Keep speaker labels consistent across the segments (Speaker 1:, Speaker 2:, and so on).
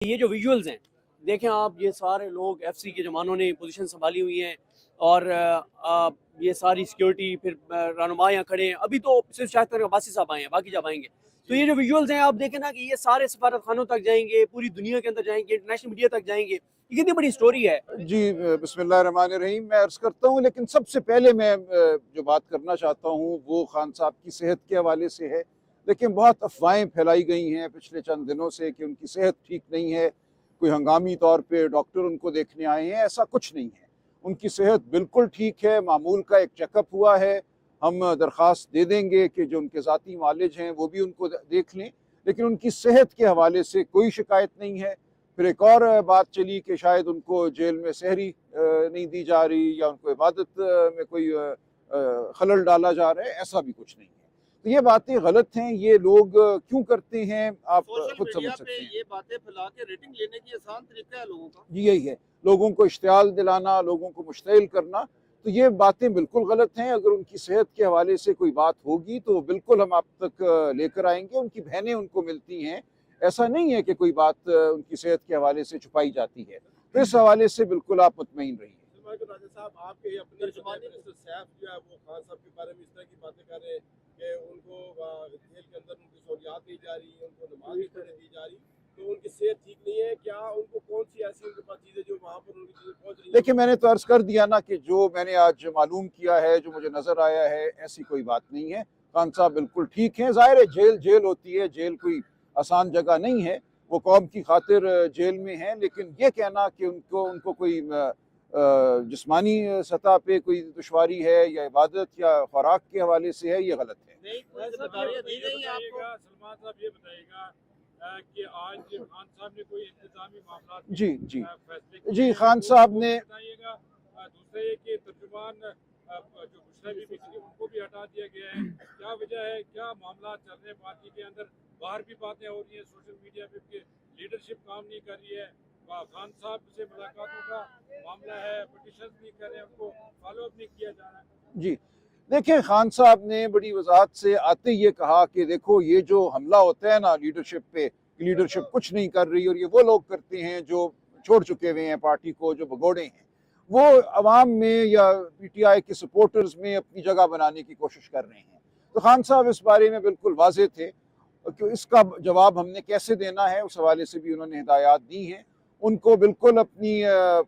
Speaker 1: ये जो विजुअल्स हैं, देखें आप, ये सारे लोग एफसी के जवानों ने पोजीशन संभाली हुई हैं और ये सारी सिक्योरिटी, फिर रहनुमा यहाँ खड़े हैं। अभी तो सिर्फ शायद तक अब्बासी साहब आए हैं, बाकी जब आएंगे तो ये जो विजुअल्स हैं आप देखें ना कि ये सारे सफारत खानों तक जाएंगे, पूरी दुनिया के अंदर जाएंगे, इंटरनेशनल मीडिया तक जाएंगे। ये कितनी बड़ी स्टोरी है।
Speaker 2: जी, बिस्मिल्लाहिर्रहमानिर्रहीम। मैं अर्ज़ करता हूँ, लेकिन सबसे पहले मैं जो बात करना चाहता हूँ वो खान साहब की सेहत के हवाले से है। लेकिन बहुत अफवाहें फैलाई गई हैं पिछले चंद दिनों से कि उनकी सेहत ठीक नहीं है, कोई हंगामी तौर पे डॉक्टर उनको देखने आए हैं। ऐसा कुछ नहीं है, उनकी सेहत बिल्कुल ठीक है। मामूल का एक चेकअप हुआ है। हम दरख्वास्त दे देंगे कि जो उनके ज़ाती मालिज हैं वो भी उनको देख लें, लेकिन उनकी सेहत के हवाले से कोई शिकायत नहीं है। फिर एक और बात चली कि शायद उनको जेल में सहरी नहीं दी जा रही या उनको इबादत में कोई खलल डाला जा रहा है। ऐसा भी कुछ नहीं है। तो ये बातें गलत हैं। ये लोग क्यों करते हैं आप खुद समझ सकते हैं।
Speaker 3: ये बातें फैला के रेटिंग लेने की आसान तरीका है लोगों का।
Speaker 2: जी, यही है, लोगों को इश्तियाल दिलाना, लोगों को मुश्तिल करना। तो ये बातें बिल्कुल गलत हैं। अगर उनकी सेहत के हवाले से कोई बात होगी तो बिल्कुल हम आप तक लेकर आएंगे। उनकी बहनें उनको मिलती हैं, ऐसा नहीं है कि कोई बात उनकी सेहत के हवाले से छुपाई जाती है। तो इस हवाले से बिल्कुल आप मुतमईन रहिए।
Speaker 3: साहब, आपके अपने सैफ जो है वो खान साहब के बारे में इस तरह की बातें कर रहे हैं कि उनको जेल के अंदर उनकी सहूलियात दी जा रही, उनको नमाज नहीं पढ़ने दी जा रही, तो उनकी सेहत ठीक नहीं है। क्या उनको कौन सी ऐसी उनके पास चीज़ें जो वहाँ पर उनकी चीज़ें पहुँच रही है?
Speaker 2: देखिए, मैंने तो अर्ज कर दिया ना कि जो मैंने आज मालूम किया है, जो मुझे नजर आया है, ऐसी कोई बात नहीं है। खान साहब बिल्कुल ठीक हैं। जाहिर है जेल जेल होती है, जेल कोई आसान जगह नहीं है। वो कौम की खातिर जेल में है, लेकिन ये कहना कि उनको उनको कोई जिस्मानी सतह पे कोई दुश्वारी है या इबादत या खुराक के हवाले से है, ये गलत है।
Speaker 3: सलमान साहब, ये बताइएगा कि आज खान साहब ने कोई इंतजामी मामला
Speaker 2: जी, खान साहब ने
Speaker 3: दूसरा ये कि तर्जुमान जो बुशरा बीबी थी उनको भी हटा दिया गया है। क्या वजह है, क्या मामला चल रहे हैं पार्टी के अंदर? बाहर भी बातें हो रही हैं, सोशल मीडिया पे कि लीडरशिप काम नहीं कर रही है। खान साहब से मुलाकातों का मामला है, पिटिशन नहीं कर रहे हैं, उनको फॉलो अप नहीं किया जा रहा है।
Speaker 2: जी, देखिए, खान साहब ने बड़ी वजाहत से आते ये कहा कि देखो, ये जो हमला होता है ना लीडरशिप पे, लीडरशिप कुछ नहीं कर रही और ये वो लोग करते हैं जो छोड़ चुके हुए हैं पार्टी को, जो भगोड़े हैं। वो अवाम में या पीटीआई के सपोर्टर्स में अपनी जगह बनाने की कोशिश कर रहे हैं। तो खान साहब इस बारे में बिल्कुल वाजे थे कि इसका जवाब हमने कैसे देना है, उस हवाले से भी उन्होंने हिदायत दी हैं। उनको बिल्कुल अपनी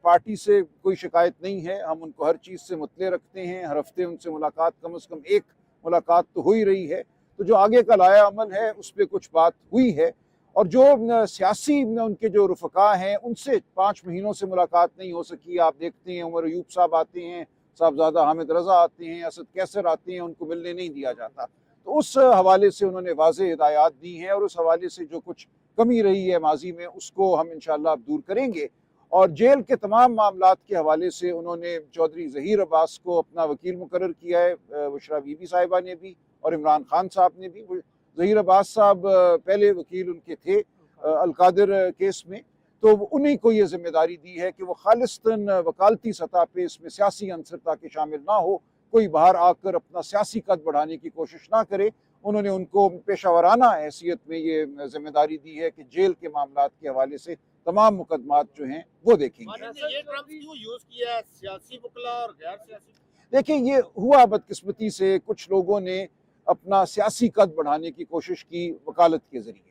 Speaker 2: पार्टी से कोई शिकायत नहीं है। हम उनको हर चीज़ से मुतले रखते हैं। हर हफ्ते उनसे मुलाकात, कम से कम एक मुलाकात तो हो ही रही है। तो जो आगे का लाया अमल है उस पर कुछ बात हुई है। और जो सियासी उनके जो रुफ़का हैं उनसे 5 महीनों से मुलाकात नहीं हो सकी। आप देखते हैं उमर अयूब साहब आते हैं, साहबजादा हामिद रज़ा आते हैं, असद कैसर आते हैं, उनको मिलने नहीं दिया जाता। तो उस हवाले से उन्होंने वाज़ेह हिदायत दी हैं और उस हवाले से जो कुछ कमी रही है माजी में उसको हम इंशाअल्लाह अब दूर करेंगे। और जेल के तमाम मामलात के हवाले से उन्होंने चौधरी ज़हीर अब्बास को अपना वकील मुकर्रर किया है, बुशरा बीबी साहिबा ने भी और इमरान खान साहब ने भी। ज़हीर अब्बास साहब पहले वकील उनके थे अलकादिर केस में, तो उन्हीं को ये जिम्मेदारी दी है कि वो खालिस्तन वकालती सतह पे इसमें सियासी अंसर ताकि शामिल ना हो, कोई बाहर आकर अपना सियासी कद बढ़ाने की कोशिश ना करे। उन्होंने उनको पेशावराना हैसियत में ये जिम्मेदारी दी है कि जेल के मामलात के हवाले से तमाम मुकदमात जो हैं वो देखेंगे।
Speaker 3: ये ट्रम्प क्यों यूज किया है, सियासी वकला और गैर सियासी?
Speaker 2: देखिए, ये हुआ बदकिस्मती से, कुछ लोगों ने अपना सियासी कद बढ़ाने की कोशिश की वकालत के जरिए।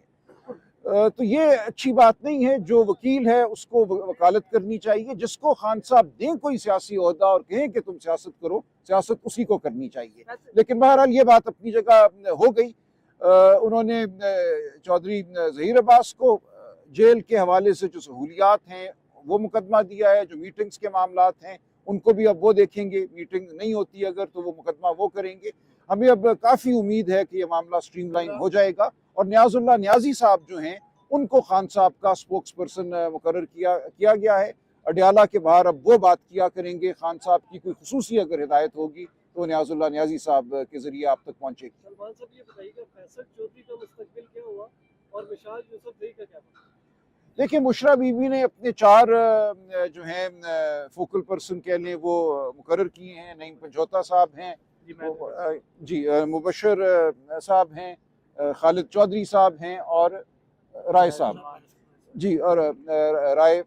Speaker 2: तो ये अच्छी बात नहीं है। जो वकील है उसको वकालत करनी चाहिए। जिसको खान साहब दें कोई सियासी ओहदा और कहें कि तुम सियासत करो, सियासत उसी को करनी चाहिए। लेकिन बहरहाल ये बात अपनी जगह हो गई। उन्होंने चौधरी ज़हीर अब्बास को जेल के हवाले से जो सहूलियात हैं वो मुकदमा दिया है। जो मीटिंग्स के मामलात हैं उनको भी अब वो देखेंगे। मीटिंग नहीं होती अगर तो वो मुकदमा वो करेंगे। हमें अब काफ़ी उम्मीद है कि ये मामला स्ट्रीमलाइन हो जाएगा। और नियाज़ुल्लाह नियाज़ी साहब जो हैं उनको खान साहब का स्पोक्स पर्सन मुकर्रर किया गया है। अडयाला के बाहर अब वो बात किया करेंगे। खान साहब की कोई खुसूसी अगर हिदायत होगी तो नियाज़ुल्लाह नियाज़ी साहब के ज़रिए आप तक पहुँचेगी।
Speaker 4: सलमान साहब, ये बताइएगा फैसल चौधरी का मुस्तकबिल क्या हुआ और मिशाल यूसुफजई का क्या?
Speaker 2: देखिए, बुशरा बीबी ने अपने 4 जो हैं फोकल पर्सन कह लें वो मुकर्रर किए हैं। नईम पंजोता साहब हैं जी, मुबशर साहब हैं, खालिद चौधरी साहब हैं और राय साहब। जी, और राय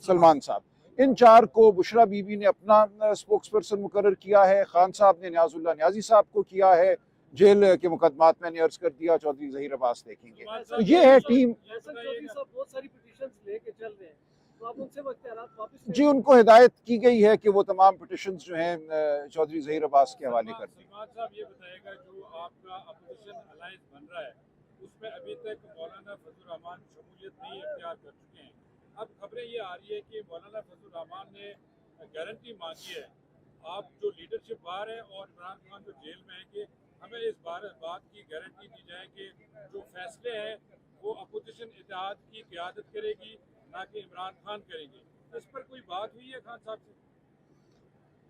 Speaker 2: सलमान साहब, इन 4 को बुशरा बीबी ने अपना स्पोक्स पर्सन मुकर्रर किया है, खान साहब ने न्याजुल्लाह न्याजी साहब को किया है, जेल के मुकदमात मैंने अर्ज कर दिया, चौधरी ज़हीर अब्बास देखेंगे। तो ये है टीम।
Speaker 4: फैसल चौधरी साहब बहुत सारी पिटीशंस लेके चल रहे हैं, तो आप उनसे वो इख्तियारात वापस
Speaker 2: जी, उनको हिदायत की गई है कि वो तमाम पिटिशंस जो हैं चौधरी ज़हीर अब्बास के हवाले कर दें।
Speaker 3: सलमान साहब ये बताएगा, जो आपका अपोजिशन अलायंस बन रहा है उसमें अभी तक मौलाना फजल रहमान शमूलियत नहीं इख्तियार कर चुके हैं। अब खबरें ये आ रही है कि मौलाना फजल रहमान ने गारंटी मांगी है, आप जो लीडरशिप बाहर है और इमरान खान जो जेल में है, कि हमें इस बात की गारंटी दी जाए कि जो फैसले हैं वो अपोजिशन इत्तेहाद की क़यादत करेगी, ना कि इमरान खान करेंगे। तो इस पर कोई बात हुई है खान साहब से?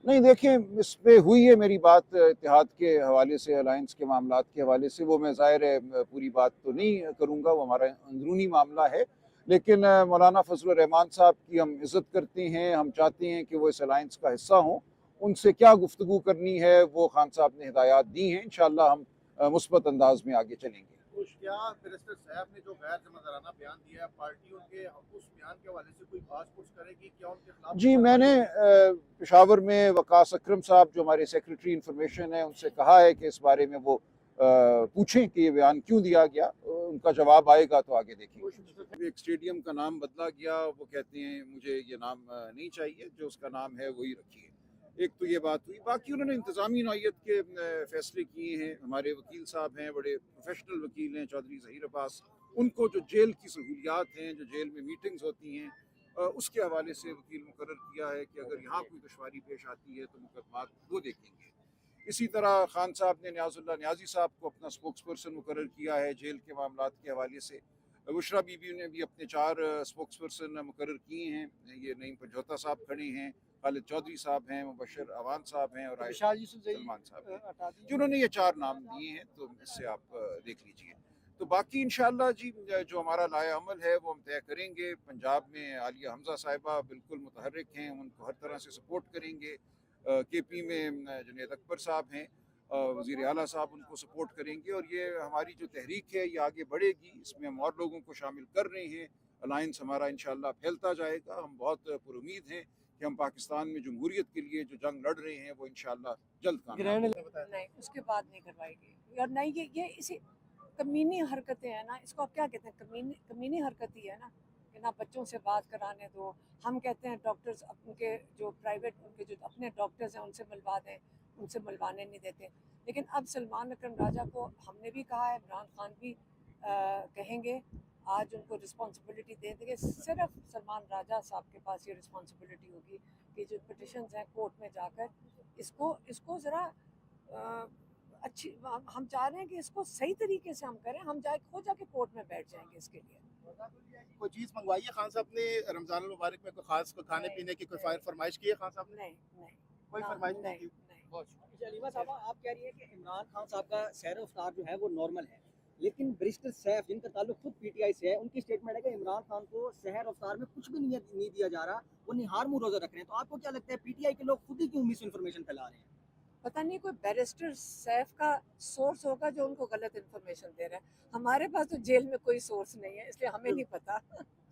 Speaker 2: नहीं, देखें, इस पे हुई है मेरी बात इत्तेहाद के हवाले से, अलायंस के मामलात के हवाले से, वो मैं ज़ाहिर है पूरी बात तो नहीं करूँगा, वो हमारा अंदरूनी मामला है। लेकिन मौलाना फजल रहमान साहब की हम इज़्ज़त करते हैं, हम चाहते हैं कि वो इस अलायंस का हिस्सा हों। उनसे क्या गुफ्तगू करनी है वो खान साहब ने हिदायत दी हैं, इंशाअल्लाह हम मुस्बत अंदाज में आगे चलेंगे।
Speaker 5: क्या बैरिस्टर साहब ने जो गैर जिम्मेदाराना बयान दिया है, पार्टी उनके उस बयान के हवाले से कोई बात कुछ करेगी? क्या उनके खिलाफ?
Speaker 2: जी, मैंने पेशावर में वकास अकरम साहब जो हमारे सेक्रेटरी इंफॉर्मेशन है उनसे कहा है कि इस बारे में वो पूछें कि ये बयान क्यों दिया गया, उनका जवाब आएगा तो आगे देखेंगे। एक स्टेडियम का नाम बदला गया, वो कहते हैं मुझे ये नाम नहीं चाहिए, जो उसका नाम है वही रखिए। एक तो ये बात हुई, बाकी उन्होंने इंतज़ामी नौयत के फैसले किए हैं। हमारे वकील साहब हैं, बड़े प्रोफेशनल वकील हैं, चौधरी ज़हीर अब्बास, उनको जो जेल की सहूलियात हैं, जो जेल में मीटिंग्स होती हैं, उसके हवाले से वकील मुकर्रर किया है कि अगर यहाँ कोई दुश्वारी पेश आती है तो मुकदमात वो देखेंगे। इसी तरह खान साहब ने न्याजुल्लाह न्याजी साहब को अपना स्पोक्स पर्सन मुकर्रर किया है जेल के मामलात के हवाले से। बुशरा बीबी ने भी अपने 4 स्पोक्स पर्सन मुकर्रर किए हैं। ये नईम पंजोता साहब खड़े हैं, खालिद चौधरी साहब हैं, मुबशर अवान साहब हैं और सलमान साहब हैं, जिन्होंने ये 4 नाम दिए हैं। तो इससे आप देख लीजिए। तो बाकी इंशाअल्लाह जी जो हमारा लाया अमल है वो हम तय करेंगे। पंजाब में आलिया हमजा साहिबा बिल्कुल मुतहर्रिक हैं, उनको हर तरह से सपोर्ट करेंगे। केपी में जुनैद अकबर साहब हैं, वज़ीर आला साहब उनको सपोर्ट करेंगे, और ये हमारी जो तहरीक है ये आगे बढ़ेगी। इसमें हम और लोगों को शामिल कर रहे हैं। अलायंस हमारा इंशाअल्लाह फैलता जाएगा। हम बहुत पुरुमीद हैं कि हम पाकिस्तान में जमहूरियत के लिए जो जंग लड़ रहे हैं वो इंशाअल्लाह जल्द कामयाब होगी।
Speaker 6: नहीं, उसके बाद नहीं करवाएगी। और नहीं, ये इसी कमीनी हरकतें हैं ना, इसको आप क्या कहते हैं, कमीनी हरकत ही है ना, कि ना बच्चों से बात कराने दो। हम कहते हैं डॉक्टर्स उनके जो प्राइवेट, उनके जो अपने डॉक्टर्स हैं उनसे मिलवा दें, उनसे मिलवाने नहीं देते। लेकिन अब सलमान अकरम राजा को हमने भी कहा है, इमरान खान भी कहेंगे, आज उनको रिस्पॉन्सिबिलिटी दे देंगे। सिर्फ सलमान राजा साहब के पास ये रिस्पॉन्सिबिलिटी होगी कि जो पिटिशंस हैं कोर्ट में जाकर इसको ज़रा अच्छी, हम चाह रहे हैं कि इसको सही तरीके से हम करें। हम खुद जाके कोर्ट में बैठ जाएंगे इसके लिए।
Speaker 5: कोई चीज़ मंगवाई है खान साहब ने रमजान मुबारक में? कोई खास खाने पीने की कोई फरमाइश की है खान साहब ने?
Speaker 6: नहीं,
Speaker 5: कोई फरमाइश नहीं की।
Speaker 7: अलीमा साहब, आप कह रही है कि इमरान खान साहब का सहर अफ्तार जो है वो नॉर्मल है, लेकिन बैरिस्टर सैफ जिनका ताल्लुक खुद पीटीआई से है, उनकी स्टेटमेंट है कि इमरान खान को सहर अफ्तार में कुछ भी नहीं दिया जा रहा, वो निहार मुँह रोजा रख रहे हैं। तो आपको क्या लगता है पीटीआई के लोग खुद ही क्यों मिस इन्फॉर्मेशन फैला रहे हैं?
Speaker 6: पता नहीं, कोई बैरिस्टर सैफ का सोर्स होगा जो उनको गलत इन्फॉर्मेशन दे रहा है। हमारे पास तो जेल में कोई सोर्स नहीं है, इसलिए हमें नहीं पता।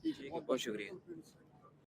Speaker 1: बहुत शुक्रिया।